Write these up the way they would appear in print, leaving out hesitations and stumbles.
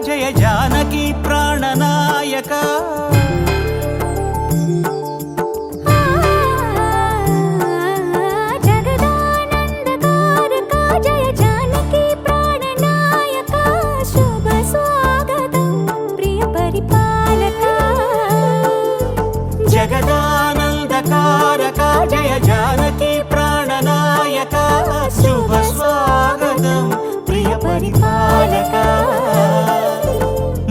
जय जानकी प्राणनायक जगदानंदकारक जय जानकी प्राणनायक शुभ स्वागतं प्रिय परिपालक जगदानंदकारक जय जानकी प्राणनायक शुभ स्वागतं प्रिय परिपालक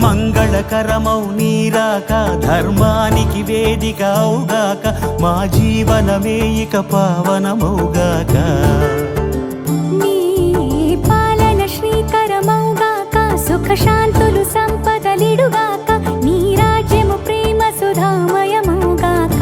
మంగళకరమౌ నీరాక ధర్మానికి వేదిక అవుగాక మా జీవనమే ఇక పావనమౌగాక నీ పాలన శ్రీకరమౌగాక సుఖ శాంతులు సంపదలిడుగాక నీ రాజ్యము ప్రేమ సుధామయమౌగాక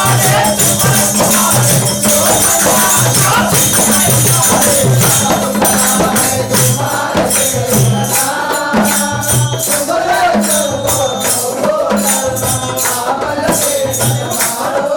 Hey! Thank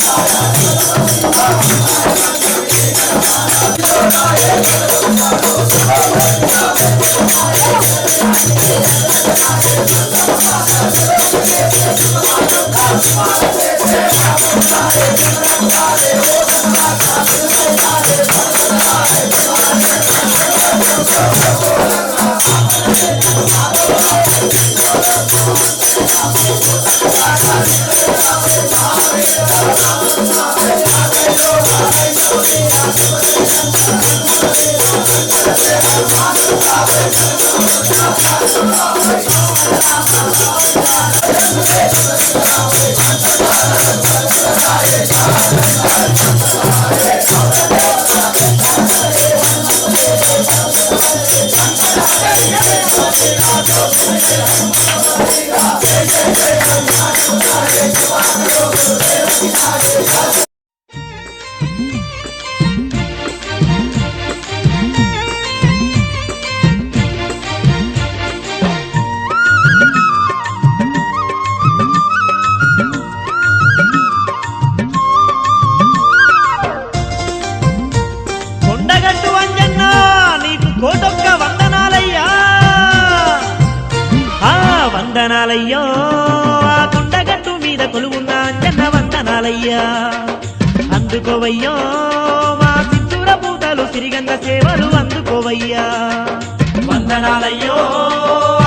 you. వందనాలయ్యో ఆ కొండగట్టు మీద కొలువున్న అంజన్న వందనాలయ్యా అందుకోవయ్యో మా సిద్ధూర పూతలు సిరిగంగ సేవలు అందుకోవయ్యా వందనాలయ్యో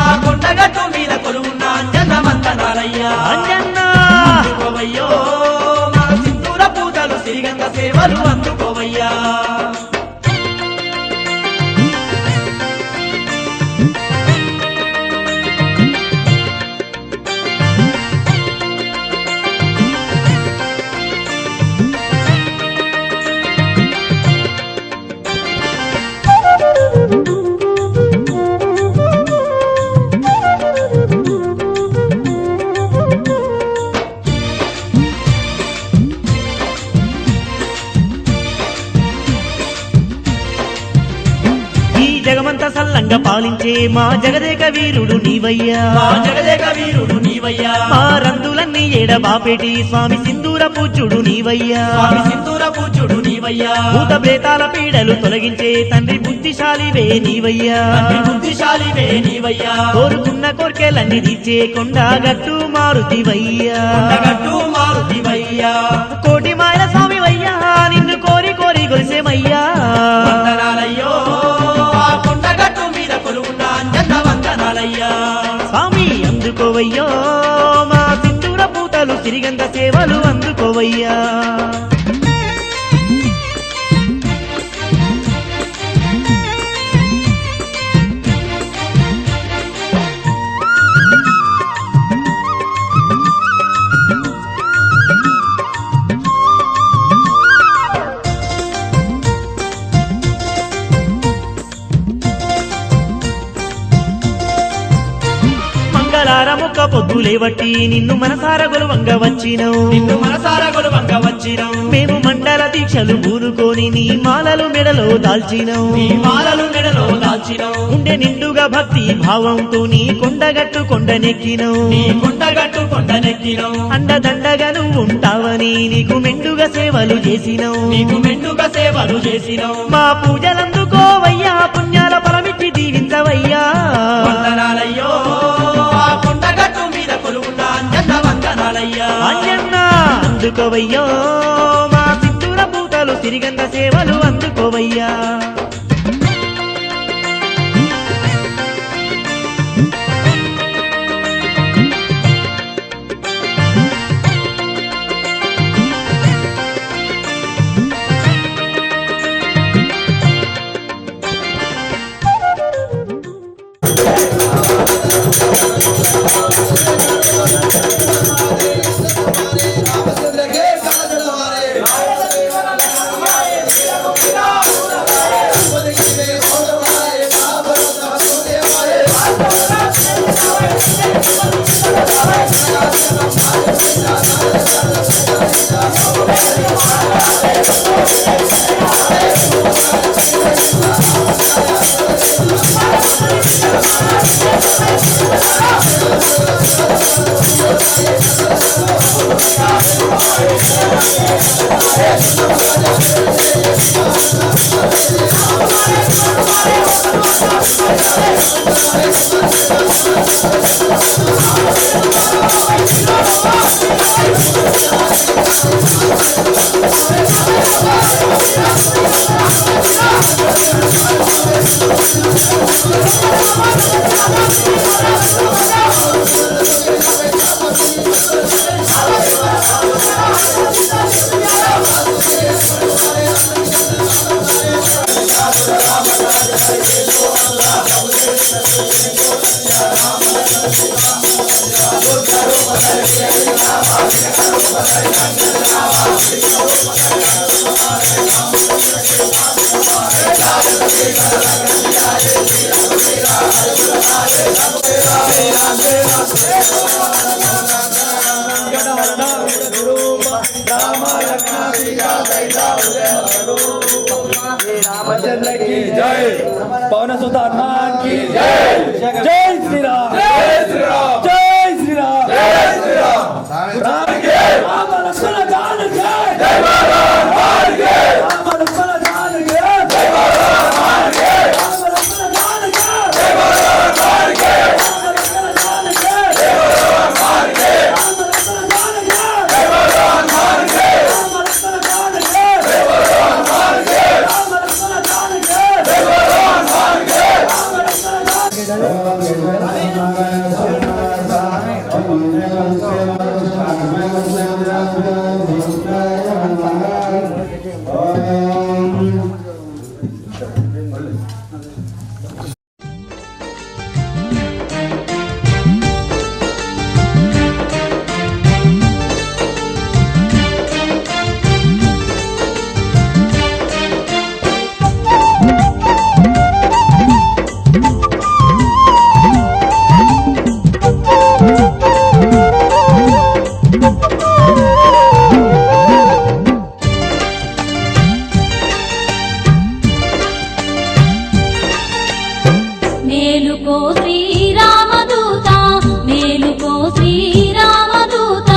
ఆ కొండగట్టు మీద కొలువున్న అంజన్న వందనాలయ్యా అంజన్న అందుకోవయ్యో మా సిద్ధూర పూతలు సిరిగంగ సేవలు అందుకోవయ్యా జగమంత సల్లంగా పాలించే మా జగదేక వీరుడు నీవయ్యా మా జగదేక వీరుడు నీవయ్యా మా రందులన్నీ ఏడబాపేటి స్వామి సింధూర పూజ్యుడు నీవయ్యా స్వామి సింధూర పూజ్యుడు నీవయ్యా భూత ప్రేతాల పీడలు తొలగించే తండ్రి బుద్ధిశాలివే నీవయ్యా తండ్రి బుద్ధిశాలివే నీవయ్యా కోరుకున్న కోర్కెలన్నీ తీర్చే కొండగట్టు మారుతివయ్యా కొండగట్టు మారుతివయ్యా కోటి మాయల స్వామి వయ్యా నిన్ను కోరి కోరి గొలిసేమయ్యా వందనాలయ్యో కొండగట్టు మీద కొలువున్న అంజన్న వందనాలయ్యా స్వామి అందుకోవయ్యో మా సింధూర పూతలు సిరిగంగ సేవలు అందుకోవయ్యా మొక్క పొద్దులేవట్టి నిన్ను మనసార గొలువంగ వచ్చినవు నిన్ను మనసార గొలువంగ వచ్చినవు మేము మండల దీక్షలు ఊరుకొని నీ మాలలు మెడలో దాల్చినవు నీ మాలలు మెడలో దాల్చినవు ఉండే నిండుగా భక్తి భావంతో నీ కొండగట్టు కొండనెక్కినవు నీ కొండగట్టు కొండనెక్కినవు అండదండగా నువ్వు ఉంటావని నీకు మెండుగా సేవలు చేసినవు నీకు మెండుగా సేవలు చేసినవు మా పూజలందుకోవయ్యా పుణ్యాల ఫలమిచ్చి దీవించవయ్యా వందనాలయ్యో కొండగట్టు మీద కొలువున్న అంజన్న వందనాలయ్యా అంజన్న అందుకోవయ్యో మా సిద్ధూర పూతలు సిరిగంగ సేవలు అందుకోవయ్యా रामचंद्र की जय, पवन सुत हनुमान की जय, जय श्री राम, जय श्री राम, जय श्री राम, जय श्री राम, राम के राम लक्ष्मण जान के जय भगवान के राम लक्ष्मण जान के जय भगवान के राम लक्ष्मण जान के जय भगवान के राम लक्ष्मण जान के जय भगवान के राम लक्ष्मण जान के जय भगवान के राम लक्ष्मण जान के जय भगवान के राम लक्ष्मण जान के जय भगवान के राम लक्ष्मण మేలుకో శ్రీరామదూత మేలుకో శ్రీరామదూత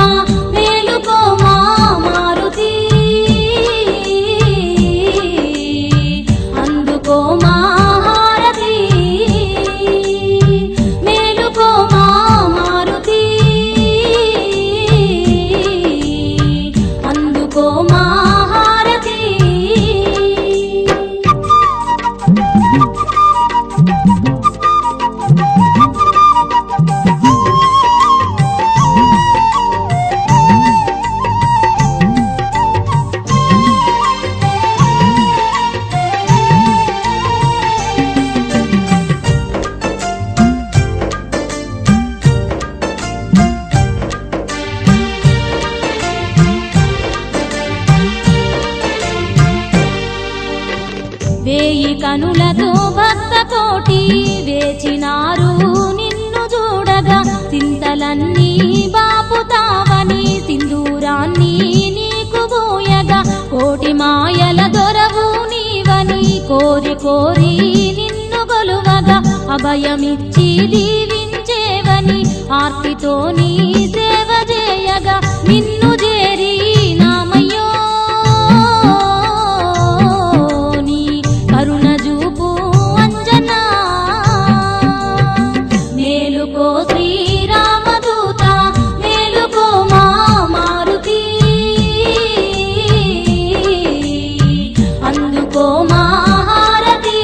మేలుకో మా మారుతి అందుకో మా హారతి మేలుకో మా మారుతి అందుకో మా హారతి వేయి కనులతో భక్త కోటి వేచినారు నిన్ను చూడగా చింతలన్నీ బాపుతావని సింధూరాన్ని నీకు బోయగా కోటి మాయల దొరవు నీవని కోరి కోరి నిన్ను కొలువగా అభయమిచ్చి దీవించేవని ఆర్తితో నీ సేవ చేయగా నిన్ను చేరి నామయ్యో కరుణ చూపు అంజనా మేలుకో శ్రీరామదూత మేలుకో మా మారుతి అందుకో మా హారతి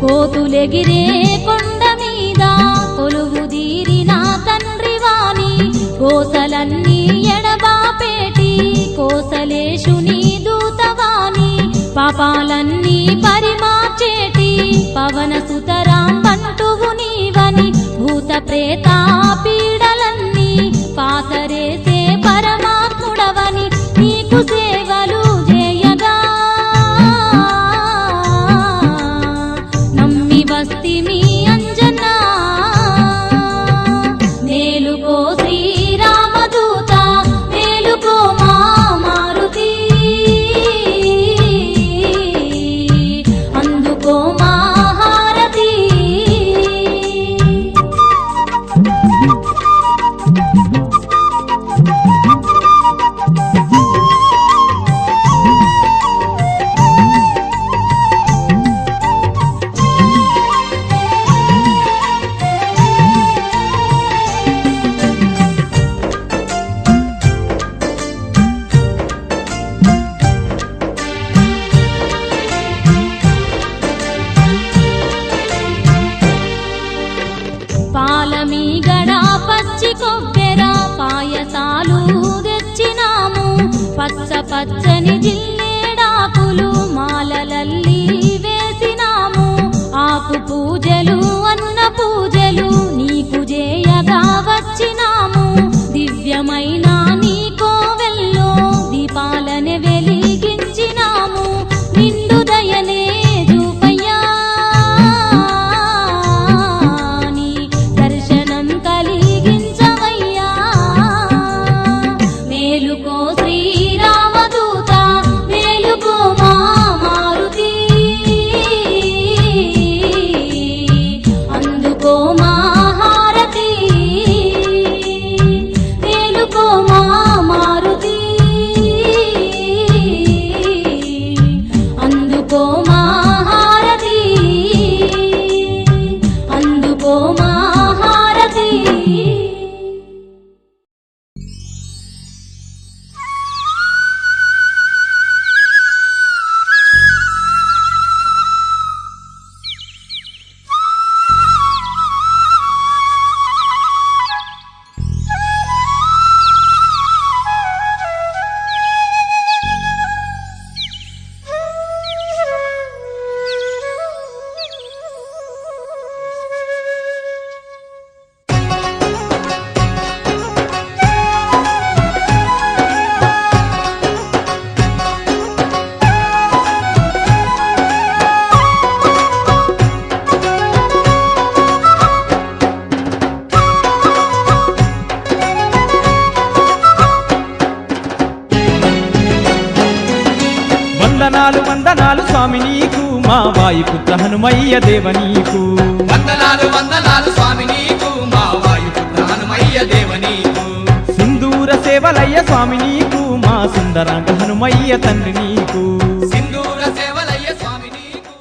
కోతులెగిరే కొండ మీద కొలువు తీరిన తండ్రి వాణి కోసలన్నీ ఎడబాపేటి కోసలేశుని దూతవాణి పాపాలన్నీ పరిమార్చేటి పవన సుతరాం బంటువు నీవని భూత ప్రేత పీడలన్నీ పాతరేసే పరమాత్ముడవని నీకు సేవలు పచ్చని జిల్లేడాకులు మాలలల్లి వేసినాము ఆకు పూజలు అన్న పూజలు నీకు చేయగా వచ్చినాము దివ్యమైన నీ కోవెల్లో దీపాలనే వెలిగించినాము నిండు దయనే చూపయ్యా నీ దర్శనం కలిగించవయ్యా మేలుకో శ్రీరామదూత మేలుకో మా మారుతి అందుకో మా హారతి మేలుకో మా మారుతి అందుకో మా హారతి అందుకో మా హారతి వందనాలు వందనాలు స్వామి నీకు మా వాయుపుత్ర హనుమయ్య దేవ నీకు వందనాలు వందనాలు స్వామి నీకు మా వాయుపుత్ర హనుమయ్య దేవ నీకు సింధూర సేవలయ్య స్వామి నీకు మా సుందరాంగ హనుమయ్య తండ్రి నీకు సింధూర సేవలయ్య స్వామి నీకు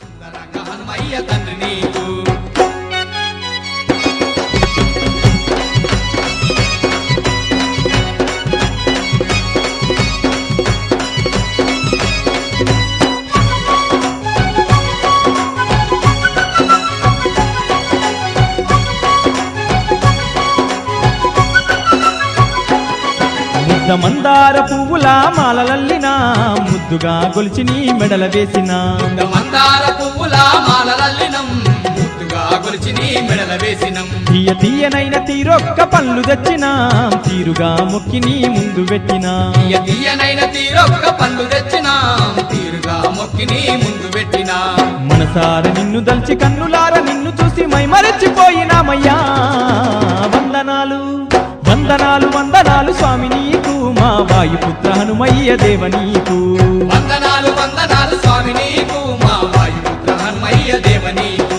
సుందరంగ హనుమయ్య తండ్రి నీకు ముద్ద మందార పువ్వుల మాలలల్లినా ముద్దుగా గొలిచి నీ మెడల వేసినా మందార పువ్వుల మాలలల్లినం ముద్దుగా గొలిచి నీ మెడల వేసినం తీయ తీయనైన తీరొక్క పళ్ళు తెచ్చినా తీరుగా మొక్కి నీ ముందు పెట్టినా తీయ తీయనైన తీరొక్క పళ్ళు తెచ్చినాం తీరుగా మొక్కి నీ ముందు పెట్టినా మనసార నిన్ను దల్చి కన్నులార నిన్ను చూసి మైమరచిపోయినామయ్యా వందనాలు వందనాలు వందనాలు స్వామి నీకు మా వాయుపుత్ర హనుమయ్య దేవ నీకు వందనాలు వందనాలు స్వామి నీకు మా వాయుపుత్ర హనుమయ్య దేవ నీకు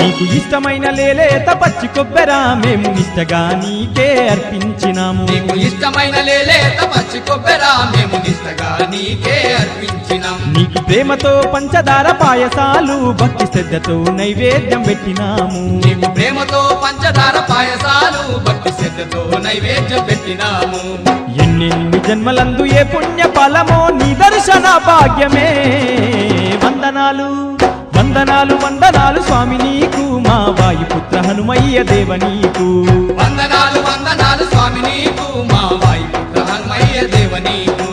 నీకు ఇష్టమైన లేలేత పచ్చి కొబ్బెరా మేము నిష్టగా నీకే అర్పించినాము. నీకు ఇష్టమైన లేలేత పచ్చి కొబ్బెరా మేము నిష్టగా నీకే అర్పించినాం. నీకు ప్రేమతో పంచదార పాయసాలు భక్తి శ్రద్ధతో నైవేద్యం పెట్టినాము. నీకు ప్రేమతో పంచదార పాయసాలు భక్తి శ్రద్ధతో నైవేద్యం పెట్టినాము. ఎన్నెన్ని జన్మలందు ఏ పుణ్య ఫలమో నీ దర్శన భాగ్యమే. వందనాలు వందనాలు వందనాలు స్వామి నీకు మా వాయుపుత్ర హనుమయ్య దేవ నీకు. వందనాలు వందనాలు స్వామి నీకు మా వాయుపుత్ర హనుమయ్య దేవ నీకు.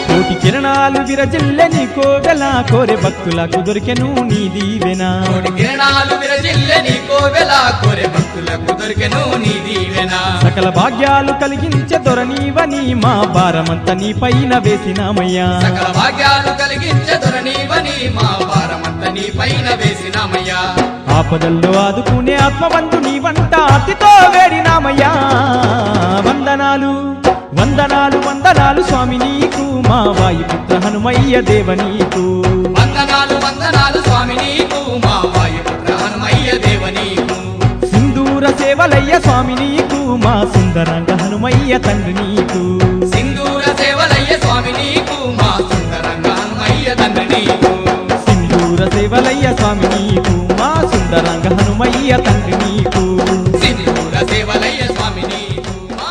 కోటి కిరణాలు విరజిల్లె నీ కోవెల కోరె భక్తులకు దొరికెను నీ దీవెనా. కోటి కిరణాలు విరజిల్లె నీ కోవెల కోరె భక్తులకు దొరికెను నీ దీవెన. సకల భాగ్యాలు కలిగించే దొరనీవని మా భారమంతా నీ పైన వేసినామయ్యా. సకల భాగ్యాలు కలిగించే దొరనీవని మా భారమంత నీ పైన వేసినామయ్యా. ఆపదల్లో ఆదుకునే ఆత్మవంతు నీ వంట అతితో వేడినామయ్యా. వందనాలు వందనాలు వందనాలు స్వామి నీకు మా వాయుపుత్ర హనుమయ్య దేవ నీకు. వందనాలు వందనాలు స్వామి నీకు మా వాయుపుత్ర హనుమయ్య దేవ నీకు. సింధూర సేవలయ్య స్వామి నీకు మా సుందరంగ హనుమయ్య తండ్రి నీకు. సింధూర సేవలయ్య స్వామి నీకు మా సుందరంగ హనుమయ్య తండ్రి నీకు. సింధూర సేవలయ్య స్వామి నీకు మా సుందరంగ హనుమయ్య తండ్రి నీకు. సింధూర సేవలయ్య స్వామి నీకు మా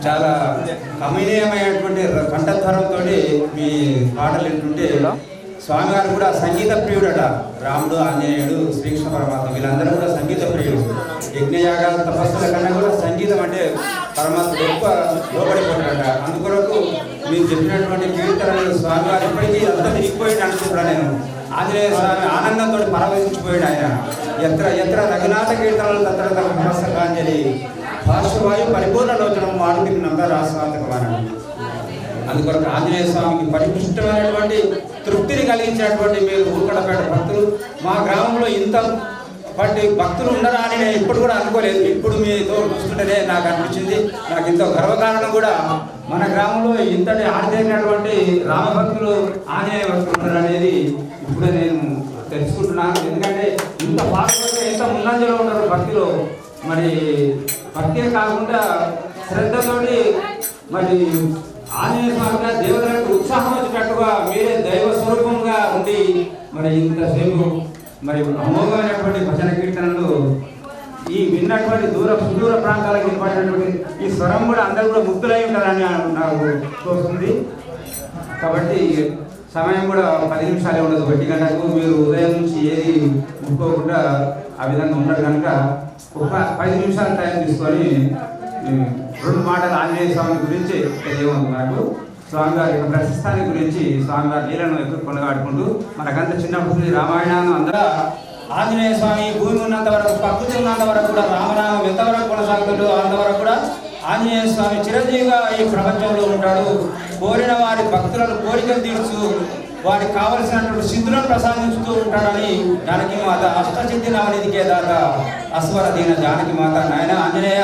చాలా కమనీయమైనటువంటి కంఠధ్వరంతో మీ పాటలు వింటుంటే స్వామివారు కూడా సంగీత ప్రియుడట. రాముడు, ఆంజనేయుడు, శ్రీకృష్ణ పరమాత్మ వీళ్ళందరూ కూడా సంగీత ప్రియుడు. యజ్ఞయాగాల తపస్సుల కన్నా కూడా సంగీతం అంటే పరమాత్మ ఎక్కువ లోబడిపోతాడట. అందుకొరకు మీరు చెప్పినటువంటి కీర్తనలు స్వామివారు ఇప్పటికీ అంతా తిరిగిపోయింది అనుకుంటున్నాను నేను. ఆంజనేయ స్వామి ఆనందంతో పరవశించిపోయాడు ఆయన. ఎత్ర ఎత్ర రఘునాథ కీర్తనలు తత్ర తపస్సకాంజలి భాష్యవాయు పరిపూర్ణ లోచనం మాడుకి నందరాస్వాతకమానం. అందుకొరకు ఆంజనేయ స్వామికి పరిపుష్టమైనటువంటి తృప్తిని కలిగించినటువంటి మీరు ఊరుకడపేట భక్తులు. మా గ్రామంలో ఇంత వంటి భక్తులు ఉండరా అని నేను ఇప్పుడు కూడా అనుకోలేదు. ఇప్పుడు మీతో చూస్తుంటేనే నాకు అనిపించింది. నాకు ఇంత గర్వకారణం కూడా మన గ్రామంలో ఇంతటి ఆడితేరినటువంటి రామభక్తులు, ఆంజనేయ భక్తులు ఉంటారు అనేది ఇప్పుడే నేను తెలుసుకుంటున్నాను. ఎందుకంటే ఇంత పాల్గొంటే ఎంత ముందంజలో ఉన్నారు భక్తిలో. మరి భక్తే కాకుండా శ్రద్ధతోటి మరి ఆంజనేయ స్వామిగా దేవతలకు ఉత్సాహం వచ్చేటట్టుగా మీరే దైవ స్వరూపంగా ఉండి మరి ఇంతసేపు మరి అమోఘమైనటువంటి భజన కీర్తనలు ఈ విన్నటువంటి సుదూర ప్రాంతాలకు వినపడినటువంటి ఈ స్వరం కూడా అందరూ కూడా ముగ్ధులై ఉంటారని నాకు తోస్తుంది. కాబట్టి సమయం కూడా 10 నిమిషాలే ఉండదు. 1 గంటకు మీరు ఉదయం నుంచి ఏది ముట్టుకోకుండా ఆ విధంగా ఉండదు కనుక ఒక 10 నిమిషాల టైం తీసుకొని 2 మాటలు ఆంజనేయ స్వామి గురించి తెలియదు. మనకు స్వామివారి యొక్క ప్రశస్తాన్ని గురించి, స్వామివారి లీలను ఎక్కువ కొనగాడుకుంటూ మనకంత చిన్నప్పుడు రామాయణాన్ని అందరూ ఆంజనేయ స్వామి భూమి ఉన్నంత వరకు, ప్రకృతి ఉన్నంత వరకు కూడా రామనామం ఎంతవరకు కొనసాగుతుందో అంతవరకు కూడా ఆంజనేయ స్వామి చిరంజీవిగా ఈ ప్రపంచంలో ఉంటాడు. కోరిన వారి భక్తులను కోరికలు తీర్చు, వారికి కావలసినటువంటి సిద్ధులను ప్రసాదిస్తూ ఉంటాడని జానకి మాత అష్టసిద్ధి నవనిధికే దాత అస్వర దీన జానకి మాత. నాయన ఆంజనేయ,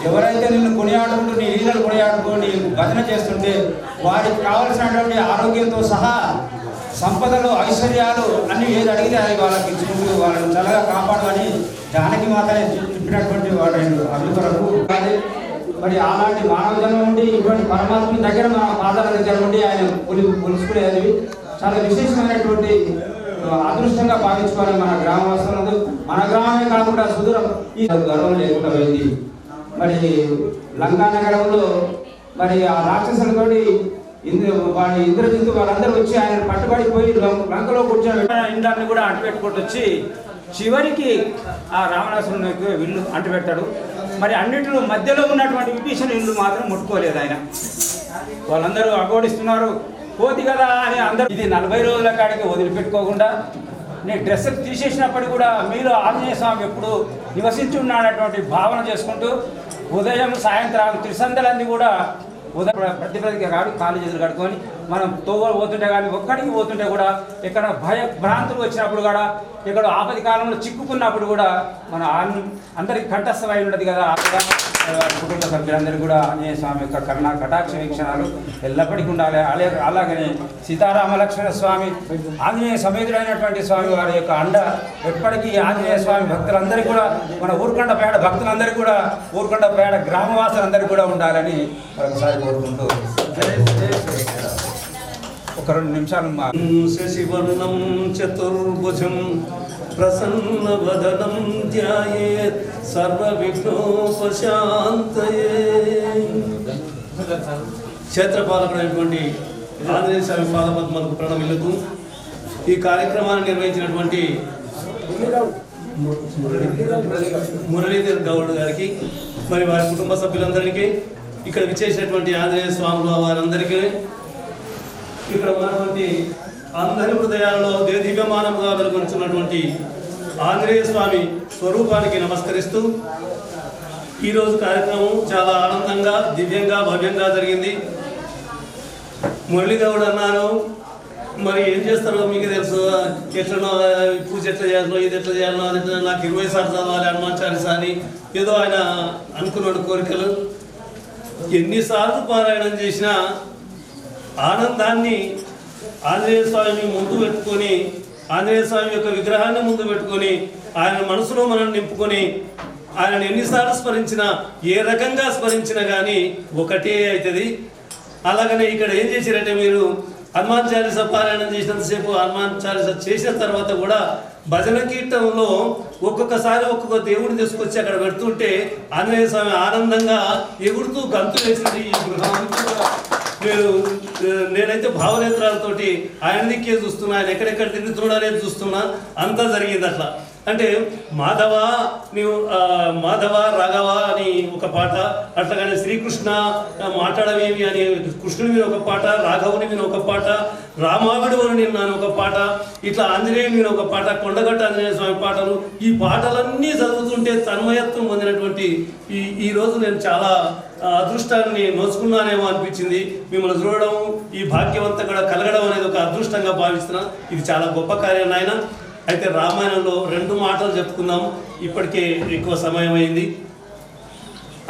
ఎవరైతే నిన్ను కొనియాడుకుంటూ నీ లీలలు కొనియాడుకొని భజన చేస్తుంటే వారికి కావలసినటువంటి ఆరోగ్యంతో సహా సంపదలు, ఐశ్వర్యాలు అన్ని ఏది అడిగితే అది వాళ్ళకి ఇచ్చుకుంటూ వాళ్ళని చల్లగా కాపాడమని జానకి మాతనే చెప్పినటువంటి వాడు అందుకొరకు. మరి అలాంటి మానవ జన్మ నుండి ఇటువంటి పరమాత్మ దగ్గర మన పాదాల దగ్గర నుండి ఆయన కొలుసుకునేది చాలా విశేషమైనటువంటి అదృష్టంగా భావించుకోవాలి మన గ్రామవాసులందు. మన గ్రామమే కాకుండా సుదూరం ఈ గర్వం లేకుండా పోయింది. మరి లంకా నగరంలో మరి ఆ రాక్షసులతోటి వాడి ఇంద్రజిత్తు వాళ్ళందరూ వచ్చి ఆయన పట్టుబడిపోయి లంకలో కూర్చొని ఇండ్లన్నీ కూడా అంటుపెట్టుకుంటూ వచ్చి చివరికి ఆ రావణాసురునికి విల్లు అంటుపెట్టాడు. మరి అన్నింటిలో మధ్యలో ఉన్నటువంటి విభీషణ ఇల్లు మాత్రం ముట్టుకోలేదు ఆయన. వాళ్ళందరూ అగోడిస్తున్నారు, పోతి కదా అని అందరూ. ఇది 40 రోజుల కాడికి వదిలిపెట్టుకోకుండా నీ డ్రెస్ తీసేసినప్పటికీ కూడా మీరు ఆంజనేయ స్వామి ఎప్పుడు నివసించి ఉన్నాడటువంటి భావన చేసుకుంటూ ఉదయం సాయంత్రం త్రిసంధలన్నీ కూడా ఉదయం ప్రతిపదికి కాళ్ళు చేతులు కడుక్కొని మనం తోవ పోతుంటే కానీ ఒక్కడికి పోతుంటే కూడా ఎక్కడ భ్రాంతులు వచ్చినప్పుడు కూడా ఇక్కడ ఆపది కాలంలో చిక్కుకున్నప్పుడు కూడా మన అందరికి కంఠస్థమై ఉన్నది కదా. కుటుంబ సభ్యులందరూ కూడా ఆంజనేయ స్వామి యొక్క కరుణా కటాక్ష వీక్షణాలు ఎల్లప్పటికీ ఉండాలి. అలాగనే సీతారామ లక్ష్మణ స్వామి ఆంజనేయ సమేతుడైనటువంటి స్వామి వారి యొక్క అండ ఎప్పటికీ ఆంజనేయ స్వామి భక్తులందరికీ కూడా మన ఊరుకొండపేట భక్తులందరికీ కూడా ఊరుకొండపేట గ్రామవాసులందరికీ కూడా ఉండాలని మరొకసారి కోరుకుంటూ ఒక 2 నిమిషాలు శశివర్ణం చతుర్భుజం ప్రసన్నవదనం ధ్యాయేత్ సర్వవిఘ్నోపశాంతయే. క్షేత్రపాలకుడైనటువంటి ఆంజనేయ స్వామి పాదపద్మలకు ప్రణమిల్లుతూ ఈ కార్యక్రమాన్ని నిర్వహించినటువంటి మురళీధర్ గౌడ్ గారికి మరి వారి కుటుంబ సభ్యులందరికీ, ఇక్కడ విచ్చేసినటువంటి ఆంజనేయ స్వాములు వారందరికీ, ఇక్కడ ఉన్నటువంటి అందరి హృదయాలలో దేదీప్యమానముగా వెలుగొంచున్నటువంటి ఆంజనేయ స్వామి స్వరూపానికి నమస్కరిస్తూ ఈరోజు కార్యక్రమం చాలా ఆనందంగా దివ్యంగా భవ్యంగా జరిగింది. మురళీగౌడ్ అన్నారు, మరి ఏం చేస్తారో మీకు తెలుసు, ఎట్లనో పూజ ఎట్లా చేయాలో ఇది ఎట్లా చేయాలో అది నాకు 20 సార్లు చదవాలి హనుమాన్ చాలీసా అని ఏదో ఆయన అనుకున్నాడు కోరికలు. ఎన్నిసార్లు పారాయణం చేసినా ఆనందాన్ని ఆంజనేయ స్వామిని ముందు పెట్టుకొని, ఆంజనేయ స్వామి యొక్క విగ్రహాన్ని ముందు పెట్టుకొని ఆయన మనసులో మనం నింపుకొని ఆయనను ఎన్నిసార్లు స్మరించినా ఏ రకంగా స్మరించినా కానీ ఒకటే అవుతుంది. అలాగనే ఇక్కడ ఏం చేశారంటే మీరు హనుమాన్ చాలీసా పారాయణం చేసినంతసేపు హనుమాన్ చాలీసా చేసిన తర్వాత కూడా భజన కీర్తనలో ఒక్కొక్కసారి ఒక్కొక్క దేవుడిని తీసుకొచ్చి అక్కడ పెడుతుంటే ఆంజనేయ స్వామి ఆనందంగా ఎగుడుతూ గంతులు వేసింది. ఈ గృహం మీరు నేనైతే భావనేత్రాలతోటి ఆయన దిక్కే చూస్తున్నా, ఆయన ఎక్కడెక్కడ తిరుగుతున్నాడు అనేది చూస్తున్నా. అంతా జరిగింది అట్లా. అంటే మాధవ నీవు మాధవ రాఘవ అని ఒక పాట, అట్లాగనే శ్రీకృష్ణ మాట్లాడవేమి అని కృష్ణుని మీద ఒక పాట, రాఘవుని మీద ఒక పాట, రామావిడు నిన్న అని ఒక పాట, ఇట్లా ఆంజనేయుని మీద ఒక పాట, కొండగట్ట ఆంజనేయ స్వామి పాటలు. ఈ పాటలన్నీ చదువుతుంటే తన్మయత్వం పొందినటువంటి ఈ రోజు నేను చాలా అదృష్టాన్ని నోచుకున్నానేమో అనిపించింది. మిమ్మల్ని చూడడం, ఈ భాగ్యవంతా కూడా కలగడం అనేది ఒక అదృష్టంగా భావిస్తున్నా. ఇది చాలా గొప్ప కార్యం నాయన. అయితే రామాయణంలో 2 మాటలు చెప్పుకుందాం, ఇప్పటికే ఎక్కువ సమయం అయింది.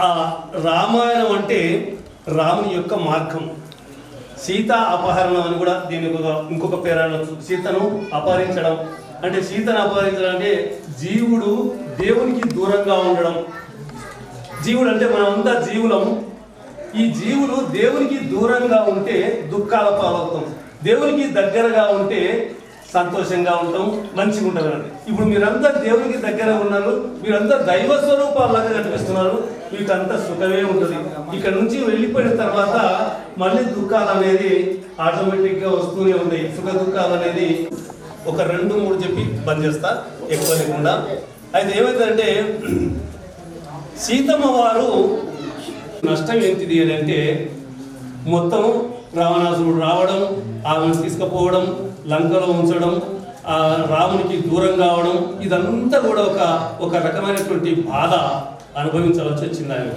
ఆ రామాయణం అంటే రాముని యొక్క మార్గం. సీతా అపహరణం అని కూడా దీని ఇంకొక పేరు. సీతను అపహరించడం అంటే, సీతను అపహరించడం అంటే జీవుడు దేవునికి దూరంగా ఉండడం. జీవుడు అంటే మనమంతా జీవులము. ఈ జీవులు దేవునికి దూరంగా ఉంటే దుఃఖాల పాలవుతాం, దేవునికి దగ్గరగా ఉంటే సంతోషంగా ఉంటాం, మంచిగా ఉంటుంది అండి. ఇప్పుడు మీరంతా దేవునికి దగ్గర ఉన్నారు, మీరంతా దైవ స్వరూపాలాగా కనిపిస్తున్నారు, మీకంతా సుఖమే ఉంటుంది. ఇక్కడ నుంచి వెళ్ళిపోయిన తర్వాత మళ్ళీ దుఃఖాలు అనేది ఆటోమేటిక్గా వస్తూనే ఉంటాయి. సుఖ దుఃఖాలు అనేది ఒక 2-3 చెప్పి బంద్ చేస్తా, ఎక్కువ లేకుండా. అయితే ఏమైందంటే సీతమ్మ వారు నష్టం ఏంటిది అని అంటే, మొత్తం రావణాసురుడు రావడం, ఆమెను తీసుకుపోవడం, లంకలో ఉంచడం, రామునికి దూరం కావడం, ఇదంతా కూడా ఒక రకమైనటువంటి బాధ అనుభవించవలసి వచ్చింది ఆయన.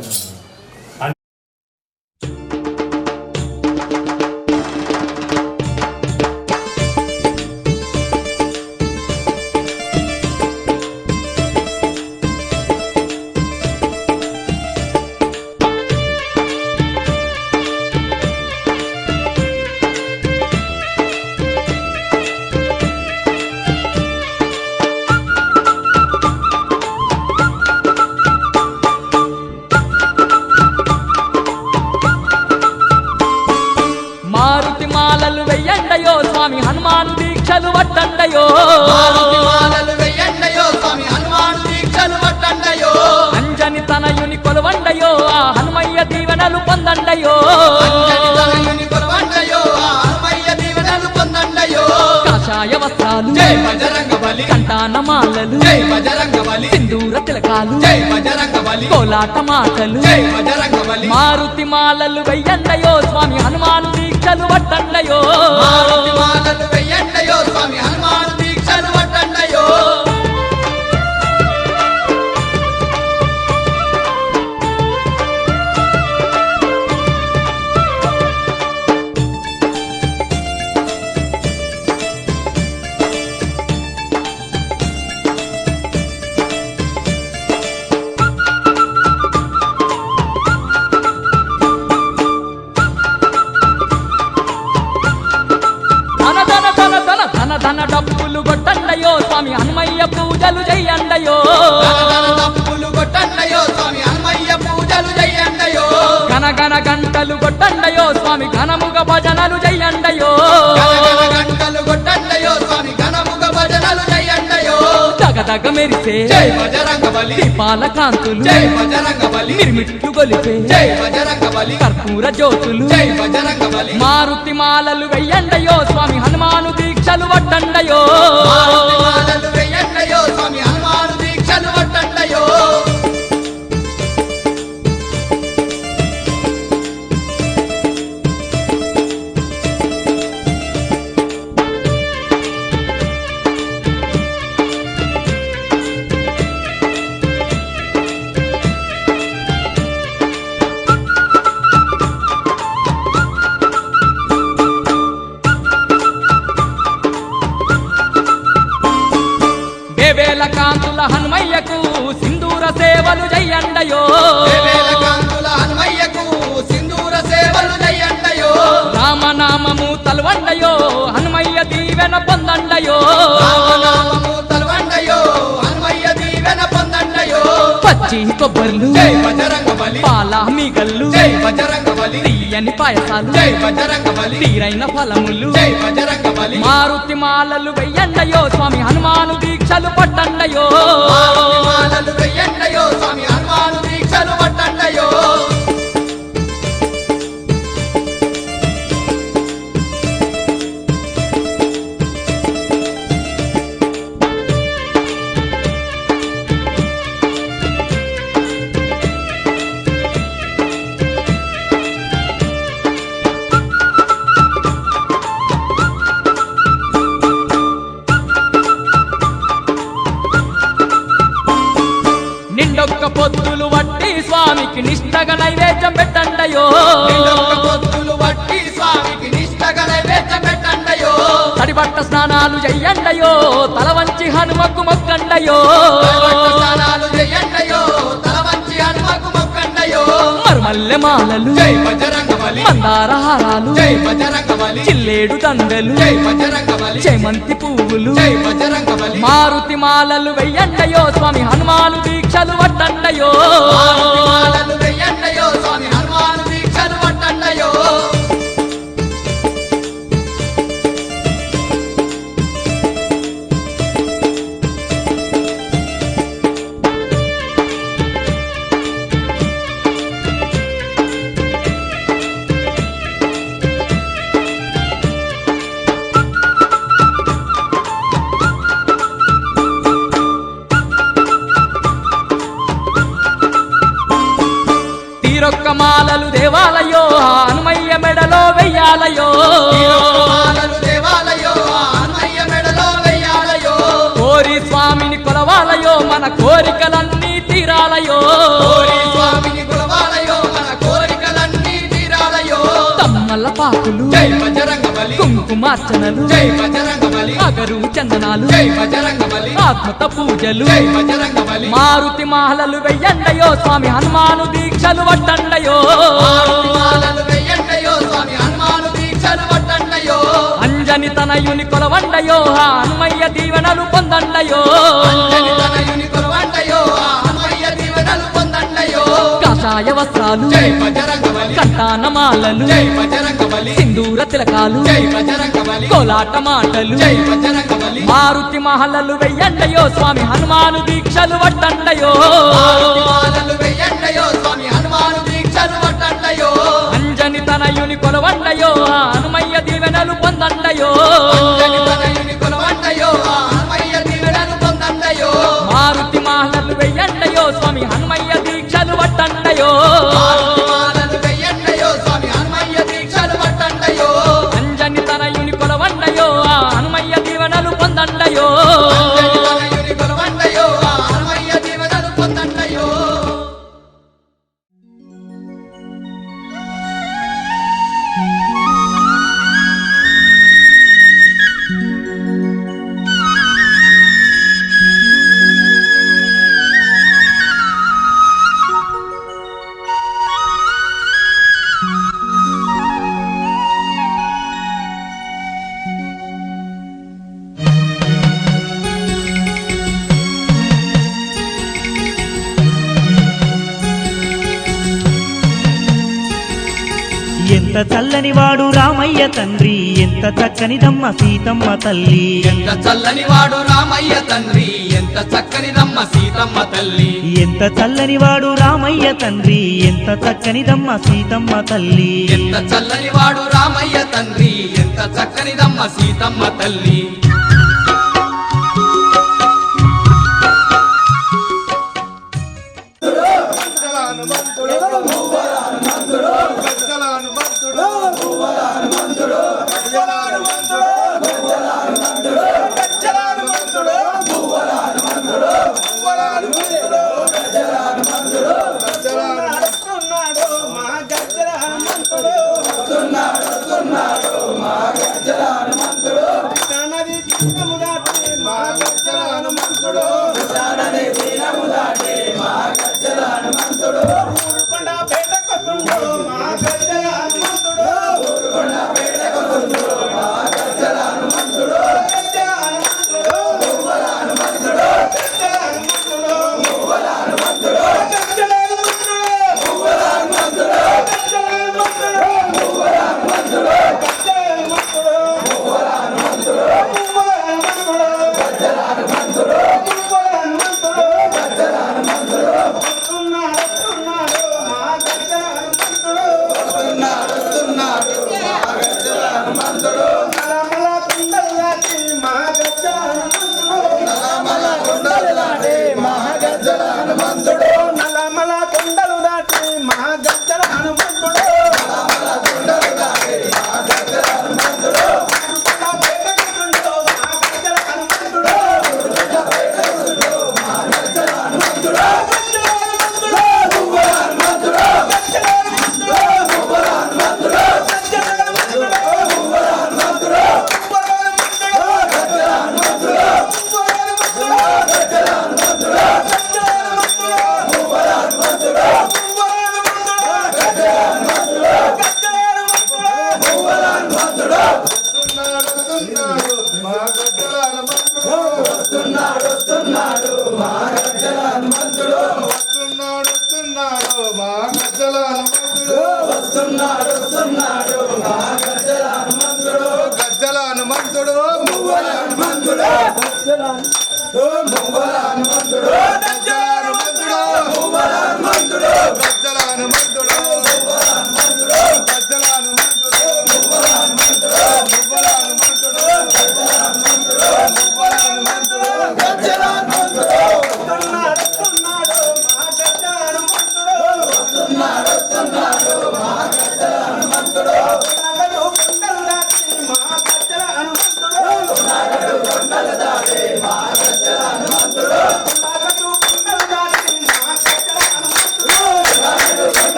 స్వామి హనుమాన్ దీక్షలు వట్టండయో, అంజని తనయుని కొలవండయో, ఆ హనుమయ్య దీవెనలు పొందండయో. కాషాయ వస్త్రాలు, కంటాన మాలలు, సింధూర తిలకాలు, కోలాట మాటలు, మారుతి మాలలు వెయ్యండయో, స్వామి హనుమాన్ దీక్షలు వట్టండయో. ధన ధన ధన డప్పులు కొట్టండయో స్వామి హనుమయ్య పూజలు చెయ్యండయో డప్పులు కొట్టండయో స్వామి హనుమయ్య పూజలు చెయ్యండయో గన గన గంటలు కొట్టండయో స్వామి ఘనముగ భజనలు చెయ్యండయో గంటలు కొట్టండయో స్వామి ఘనముగ భజనలు చెయ్యండయో దగదగ మెరిసే జై బజరంగబలి దీపాల కాంతులు జై బజరంగబలి మిర్మిట్లు గొలిపే జై బజరంగబలి కర్పూర జ్యోతులు జై బజరంగబలి మారుతి మాలలు వెయ్యండయో స్వామి హనుమాను దీక్షలు వడ్డండయో మాలలు వెయ్యండయో స్వామి హనుమాను దీక్షలు వడ్డండయో వేవేల కాంతుల హనుమయ్యకు సింధూర సేవలు చెయ్యండయో వేవేల కాంతుల హనుమయ్యకు సింధూర సేవలు చెయ్యండయో రామనామము తలవండయో హనుమయ్య దీవెన పొందండయో రామనామము తలవండయో హనుమయ్య దీవెన పొందండయో పచ్చి కొబ్బర్లు జై బజరంగబలి పాల మీగల్లు జై బజరంగబలి తీయని పాయసాలు జై బజరంగబలి తీరైన ఫలములు జై బజరంగబలి మారుతి మాలలు వెయ్యండయో స్వామి హనుమాను దీక్షలు పట్టండయో మాలలు వెయ్యండయో స్వామి హనుమాను దీక్షలు పట్టండయో నిండొక్క పొత్తులు వట్టి స్వామికి నిష్టగా నైవేద్యం పెట్టండయో పొత్తులు వట్టి స్వామికి నిష్టగా నైవేద్యం పెట్టండయో తడిబట్ట స్నానాలు చెయ్యండయో తల వంచి హనుమకు మొక్కండయో స్నానాలు చెయ్యండయో తల వంచి హనుమకు మొక్కండయో మరుమల్లె మాలలు జై బజరంగబలి మందార హారాలు జై బజరంగబలి చిల్లేడు దండలు జై బజరంగబలి చేమంతి పువ్వులు జై బజరంగబలి మారుతి మాలలు వెయ్యండయో స్వామి హనుమాను దీక్షలు వడ్డండయో మాలలు వెయ్యండయో స్వామి హనుమాను దీక్షలు పట్టండయో తీరొక్క మాలలు దేవాలయో హనుమయ్య మెడలో వెయ్యాలయో మాలలు దేవాలయో హనుమయ్య మెడలో వెయ్యాలయో కోరి స్వామిని కొలవాలయో మన కోరికలన్నీ తీరాలయో కోరి స్వామిని కొలవాలయో మన కోరికలన్నీ తీరాలయో తమ్మల పాకులు జై బజరంగబలి కుంకుమార్చనలు జై బజరంగబలి అగరు చందనాలు జై బజరంగబలి ఆత్మత పూజలు జై బజరంగబలి మారుతి మాలలు వెయ్యండయో స్వామి హనుమాను దీక్షలు వడ్డండయో మాలలు వెయ్యండయో స్వామి హనుమాను దీక్షలు పట్టండయో అంజని తనయుని కొలవండయో హనుమయ్య దీవెనలు పొందండయో అంజని తనయుని కొలవండయో హనుమయ్య దీవెనలు పొందండయో కాషాయ వస్త్రాలు జై బజరంగబలి కంటాన మాలలు జై బజరంగబలి సింధూర తిలకాలు జై బజరంగబలి కోలాట మాటలు జై బజరంగబలి మారుతి మహలలు వెయ్యండయో స్వామి హనుమాను దీక్షలు వడ్డండయో మాలలు వెయ్యండయో స్వామి హనుమాను దీక్షలు పట్టండయో అంజని తనయుని కొలవండయో హనుమయ్య దీవెనలు పొందండయో అంజని తనయుని కొలవండయో హనుమయ్య దీవెనలు పొందండయో మారుతి మహలలు వెయ్యండయో స్వామి హనుమయ్య దీక్షలు వడ్డండయో మాలలు వెయ్యండయో స్వామి హనుమయ్య దీక్షలు పట్టండయో అంజని తనయుని కొలవండయో హనుమయ్య దీవెనలు పొందండయో అంజని తనయుని కొలవండయో హనుమయ్య దీవెనలు పొందండయో చల్లని వాడు రామయ్య తండ్రి ఎంత చక్కనిదమ్మ సీతమ్మ తల్లి ఎంత చల్లని వాడు రామయ్య తండ్రి ఎంత చక్కనిదమ్మ సీతమ్మ తల్లి ఎంత చల్లని వాడు రామయ్య తండ్రి ఎంత చక్కనిదమ్మ సీతమ్మ తల్లి ఎంత చల్లని వాడు రామయ్య తండ్రి ఎంత చక్కనిదమ్మ సీతమ్మ తల్లి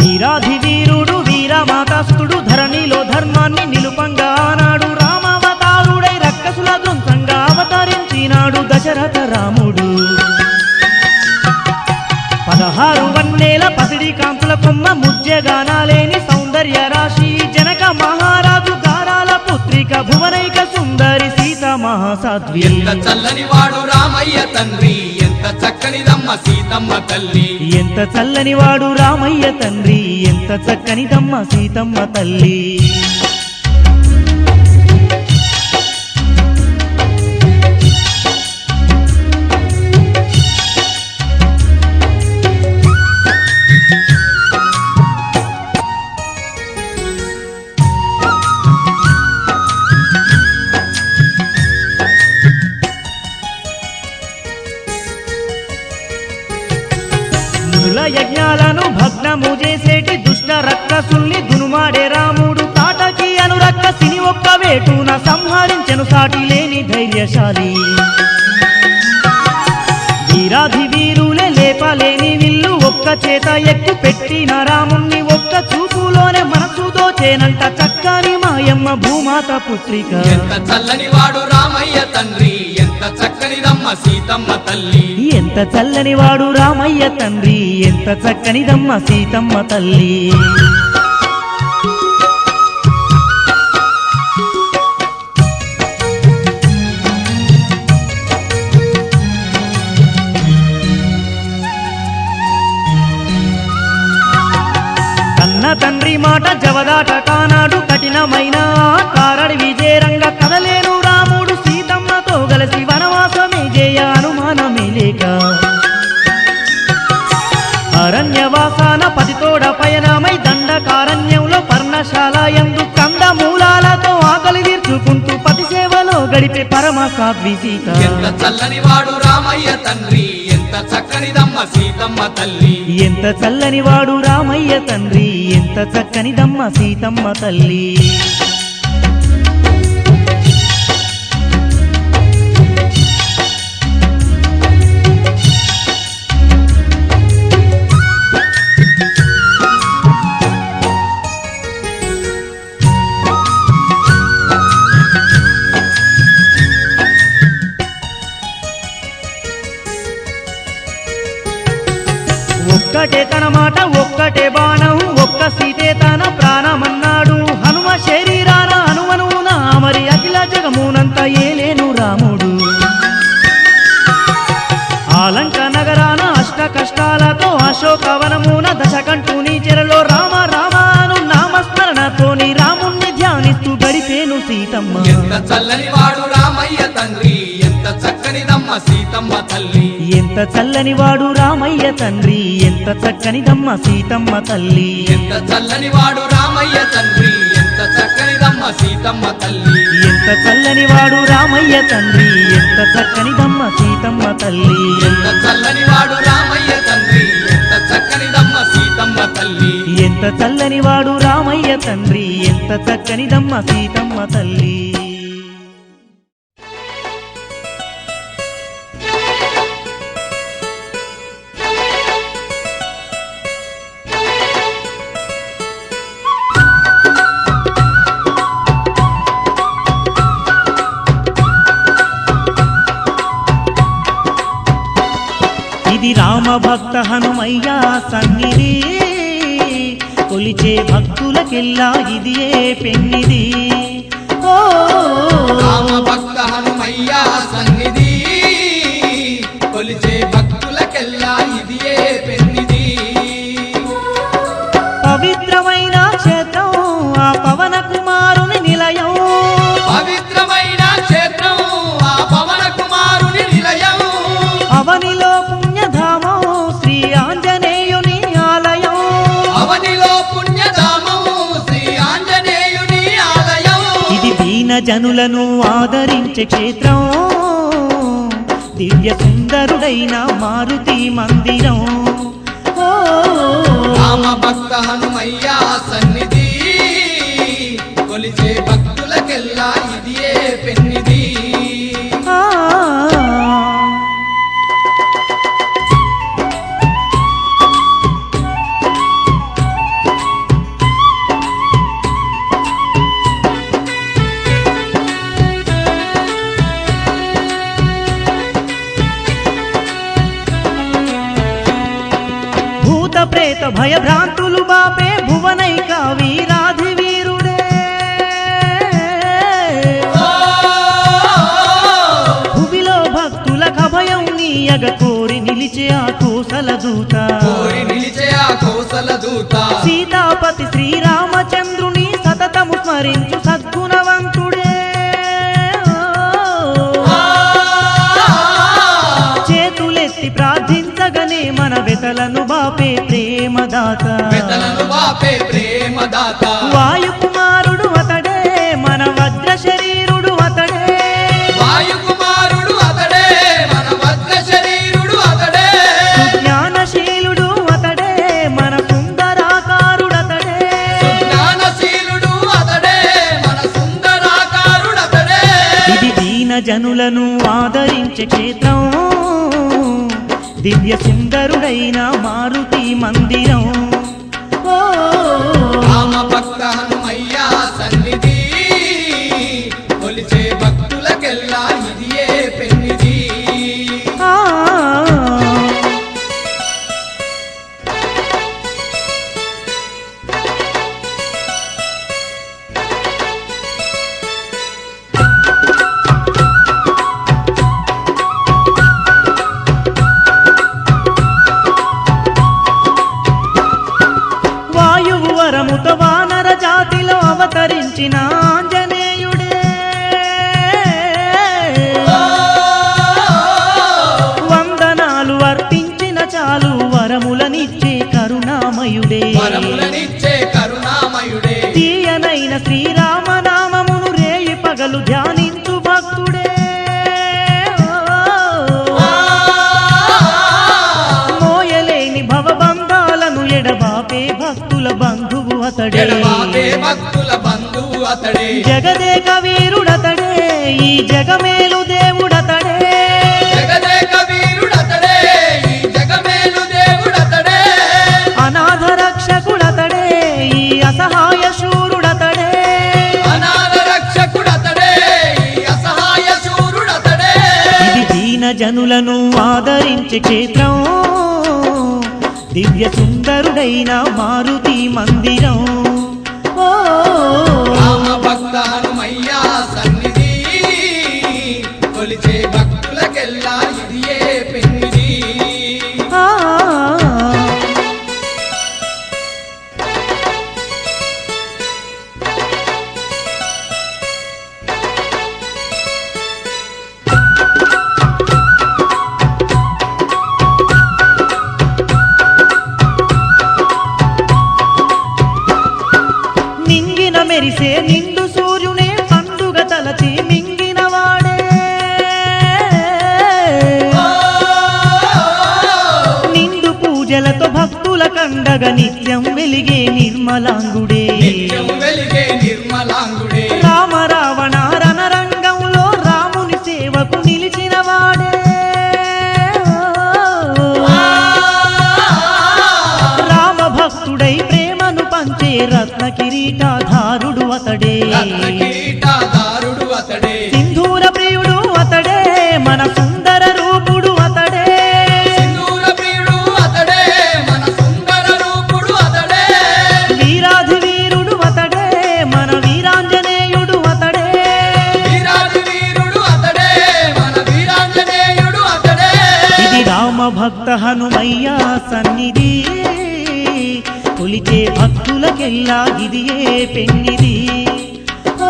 వీరాధివీరుడు వీరమాతాస్తుడు ధరణిలో ధర్మాన్ని నిలుపంగా ఆనాడు రామావతారుడై రక్కసుల ధ్వంసంగా అవతరించినాడు దశరథ రాముడు 16 వన్నేల పసిడి కాంతుల కొమ్మ ముజ్జగానాలేని సౌందర్య రాశి జనక మహారాజు గారాల పుత్రిక భువనైక సుందరి సీత మహాసాధ్వి ఎంత చల్లని వాడు రామయ్య తండ్రి ఎంత చక్కనిదమ్మ సీతమ్మ తల్లి ఎంత చల్లని వాడు రామయ్య తండ్రి ఎంత చక్కనిదమ్మ సీతమ్మ తల్లి పశుల యజ్ఞాలను భగ్నము చేసేటి దుష్ట రక్కసుల్ని దునుమాడే రాముడు తాటకి అనురక్కసిని ఒక్క వేటున సంహరించెను సాటి లేని ధైర్యశాలి వీరాధి వీరులే లేపలేని విల్లు ఒక్క చేత ఎక్కు పెట్టిన రాముణ్ణి ఒక్క చూపులోనే మనసు దోచేనంట చక్కని మాయమ్మ భూమాత పుత్రిక ఎంత చల్లని వాడు రామయ్య తండ్రి ఎంత చక్కనిదమ్మ సీతమ్మ తల్లి ఎంత చల్లని వాడు రామయ్య తండ్రి ఎంత చక్కనిదమ్మ సీతమ్మ తల్లి కన్న తండ్రి మాట జవదాట కానాడు కఠినమైన కారడి విజయరంగ కదలేరు రాముడు సీతమ్మతో కలిసి వనవాసమే జయ అనుమానమే లేక అరణ్యవాసాన పతితోడ పయనమై దండకారణ్యంలో పర్ణశాల యందు కందమూలాలతో ఆకలి తీర్చుకుంటూ పతి సేవలో గడిపే పరమ సాధ్వి సీత ఎంత చల్లని వాడు రామయ్య తండ్రి ఎంత చక్కనిదమ్మ సీతమ్మ తల్లి ఎంత చల్లని వాడు రామయ్య తండ్రి ఎంత చక్కనిదమ్మ సీతమ్మ తల్లి ఒక్కటే తన మాట ఒక్కటే బాణం ఒక్క సీతే తన ప్రాణమన్నాడు హనుమ శరీరాన అనువనువున మరి అఖిల జగమునంత ఏలేను రాముడు ఆలంక నగరాన అష్ట కష్టాలతో అశోకవనమున దశకంఠుని చెరలో రామ రామాను నామస్మరణతోని రాముణ్ణి ధ్యానిస్తూ గడిపేను సీతమ్మ ఎంత చల్లని వాడు రామయ్య తండ్రి ఎంత చక్కనిదమ్మ సీతమ్మ తల్లి ఎంత చల్లని వాడు రామయ్య తండ్రి ఎంత చక్కనిదమ్మ సీతమ్మ తల్లి ఎంత చల్లని వాడు రామయ్య తండ్రి ఎంత చక్కనిదమ్మ సీతమ్మ తల్లి ఎంత చల్లని వాడు రామయ్య తండ్రి ఎంత చక్కనిదమ్మ సీతమ్మ తల్లి ఎంత చల్లని వాడు రామయ్య తండ్రి ఎంత చక్కనిదమ్మ సీతమ్మ తల్లి ఎంత చల్లని వాడు రామయ్య తండ్రి ఎంత చక్కనిదమ్మ సీతమ్మ తల్లి ఇది రామ భక్త హనుమయ్య సన్నిధి కొలిచే భక్తులకెల్లా ఇది ఏ పెన్నిది ఓ రామ భక్త హనుమయ్య సన్నిధి కొలిచే భక్తులకెల్లా ఇది ఏ పెన్నిది పవిత్రమైన క్షేత్రం ఆ పవన కుమారుని నిలయం పవిత్రమైన క్షేత్రం ఆ పవన కుమారుని నిలయం అవనిలో పుణ్యధామం శ్రీ ఆంజనేయుని ఆలయం అవనిలో పుణ్యధామం శ్రీ ఆంజనేయుని ఆలయం ఇది దీన జనులను ఆదరించే క్షేత్రం దివ్య సుందరుడైన మారుతి మందిరం ఓ రామ భక్త హనుమయ్య సన్నిధి కొలిచే భక్తులకెల్లా ఇది ఏ పెన్నిది ఆ భూత ప్రేత భయభ్రాంతులు బాపే భువనైక వీరాధి వీరుడే భువిలో భక్తులకు అభయం నీయగ కోరి నిలిచే ఆ కోసల దూత కోరి నిలిచే ఆ కోసల దూత సీతాపతి శ్రీరామచంద్రుని సతతము స్మరించు సద్గుణవంతుడే చేతులెత్తి ప్రార్థించగనే మన వెతలను బాపే ప్రేమదాత వెతలను బాపే ప్రేమదాత వాయు కుమారుడు అతడే మన వజ్ర శరీరుడు అతడే వాయు కుమారుడు అతడే మన వజ్ర శరీరుడు అతడే జ్ఞానశీలుడు అతడే జనులను ఆదరించే క్షేత్రం దివ్య సుందరుడైన మారుతి మందిరం ఓ రామ భక్త హనుమయ్య సన్నిధి కొలిచే భక్తులకెల్లా ఇదియే పెన్నిధి ఆ వాయువు వరముత వానర జాతిలో అవతరించిన ఆంజనేయుడే వందనాలు అర్పించిన చాలు వరములనిచ్చే కరుణామయుడే వరములనిచ్చే కరుణామయుడే తీయనైన శ్రీరామనామమును రేయి పగలు ధ్యానించు భక్తుడే మోయలేని భవబంధాలను ఎడబాపే భక్తుల బంధువు అతడే ఎడబాపే భక్తుల బంధువు అతడే జగదేక వీరుడతడే ఈ జగమేలు దేవుడతడే జగదేక వీరుడతడే ఈ జగమేలు దేవుడతడే అనాథ రక్షకుడతడే ఈ అసహాయ శూరుడతడే అనాథ రక్షకుడతడే ఈ అసహాయ శూరుడతడే ఇది దీన జనులను ఆదరించే క్షేత్రం దివ్య సుందరుడైన మారుతి మందిరం ఓ రామ భక్త హనుమయ్య సన్నిధి కొలిచే భక్తులకెల్లా ఇదియే పెన్నిధి ఆ నింగిన మెరిసే నిండు సూర్యునే పండుగ తలచి మింగినవాడే నిండు పూజలతో భక్తుల కండగ నిత్యం వెలిగే నిర్మలాంగుడే నిత్యం వెలిగే నిర్మలాంగుడే రామ రావణ రణరంగంలో రాముని సేవకు నిలిచినవాడే రామ భక్తుడై ప్రేమను పంచే రత్న కిరీటాధారుడు అతడే రత్న కిరీటధారుడు అతడే సింధూర ప్రియుడు అతడే మన సుందర రూపుడు అతడే సింధూర ప్రియుడు అతడే మన సుందర రూపుడు అతడే వీరాధి వీరుడు అతడే మన వీరాంజనేయుడు అతడే వీరాది వీరుడు అతడే మన వీరాంజనేయుడు అతడే ఇది రామ భక్త హనుమయ్య సన్నిధి కొలిచే భక్తులకెల్లా ఇదియే పెన్నిది ఓ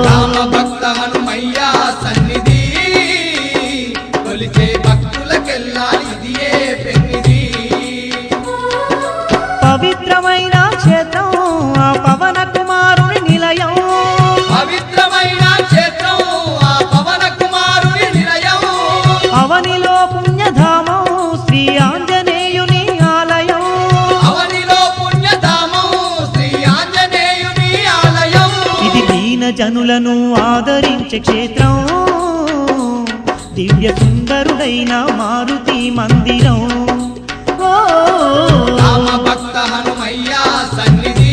రామ భక్త హనుమయ్య సన్నిధి కొలిచే భక్తులకెల్లా ఇదియే పెన్నిధి పవిత్రమైన క్షేత్రం ఆ పవన కుమారుని నిలయం పవిత్రమైన క్షేత్రం ఆ పవన కుమారుని నిలయం అవనిలో పుణ్యధామం శ్రీ ఆంజనేయుని ఆలయం అవనిలో పుణ్యధామం శ్రీ ఆంజనేయుని ఆలయం ఇది దీన జనులను ఆదరించే క్షేత్రం దివ్య సుందరుడైన మారుతి మందిరం ఓ రామ భక్త హనుమయ్య సన్నిధి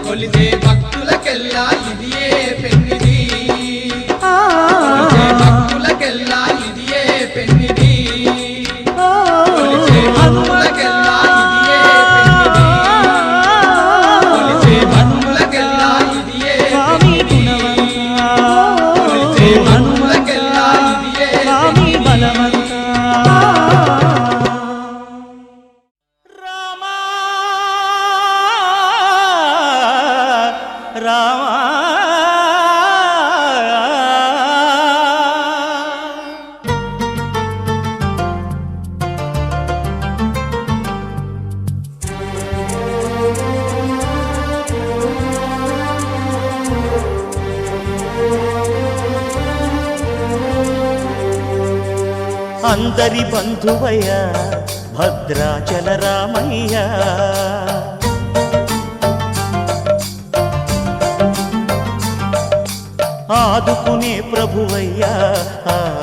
కొలిచే భక్తులకెల్లా ఇదియే పెన్నిధి ఆ కొలిచే భక్తులకెల్లా ఇదియే పెన్నిధి ఓ కొలిచే భక్తులకెల్లా ఇదియే పెన్నిధి కొలిచే భక్తులకెల్లా ఇదియే స్వామి పెన్నిధి కొలిచే భక్తులకెల్లా ఇదియే స్వామి బలవంత రామా రామా అందరి బంధువయ్య భద్రాచల రామయ్య ఆదుకునే ప్రభువయ్యా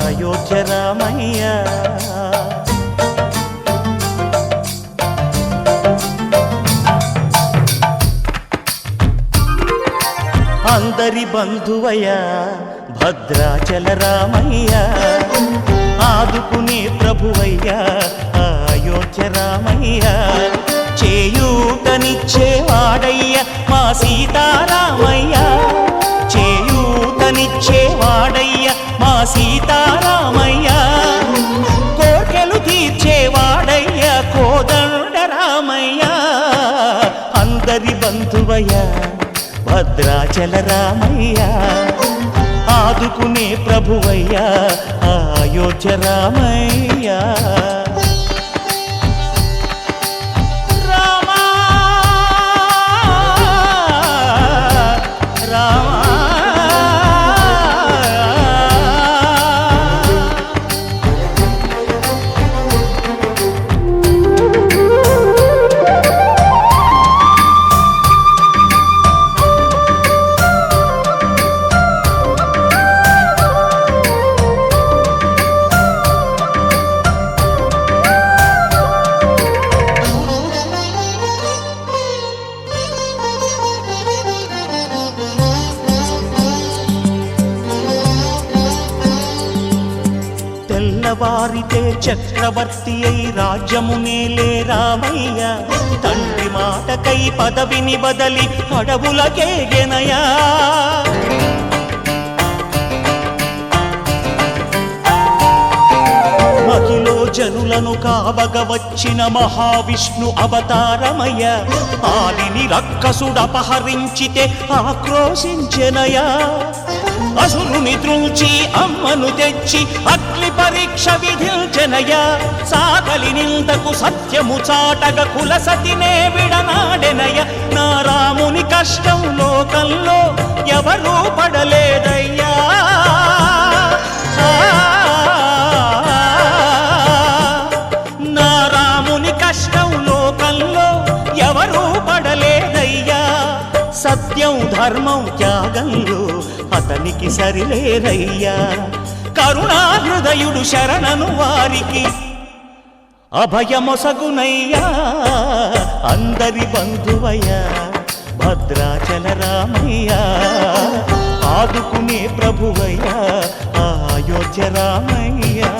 అయోధ్య రామయ్యా. అందరి బంధువయ్యా భద్రాచల రామయ్యా, ఆదుకునే ప్రభువయ్యా అయోధ్య రామయ్యా. చేయూతనిచ్చేవాడయ్యా మా సీతారామయ్యా, చేయూతనిచ్చేవాడయ్యా మా సీతారామయ్యా. కోర్కెలు తీర్చేవాడయ్యా కోదండ రామయ్యా. అందరి బంధువయ్యా భద్రాచల రామయ్యా, ఆదుకునే ప్రభువయ్యా అయోధ్య రామయ్యా. రామా రామా తెల్లవారితే చక్రవర్తి అయి రాజ్యమునేలే రామయ్య, తండ్రి మాటకై పదవిని బదలి అడవులకేగెనయా. మహిలో జనులను కావగ వచ్చిన మహావిష్ణు అవతారమయ్య, ఆలిని రక్కసుడపహరించితే ఆక్రోశించెనయా. అసురుని త్రుంచి అమ్మను తెచ్చి అగ్ని పరీక్ష విధించెనయా. సాకలి నిందకు సత్యము చాటగ కులసతినే విడనాడెనయ. నా రాముని కష్టం లోకంలో ఎవరూ పడలేదయ్యా. నా రాముని కష్టం లోకంలో ఎవరూ పడలేదయ్యా. సత్యం ధర్మం త్యాగంలో అతనికి సరిలేరయ్యా. కరుణాహృదయుడు శరణను వారికి అభయమొసగునయ్యా. అందరి బంధువయ్యా భద్రాచల రామయ్యా, ఆదుకునే ప్రభువయ్యా అయోధ్య రామయ్యా.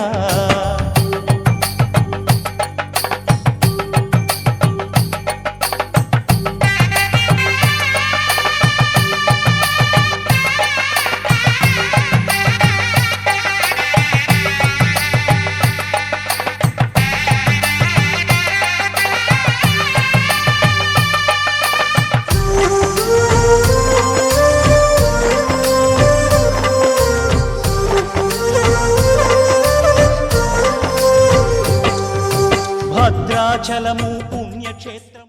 భద్రాచలము పుణ్యక్షేత్రం.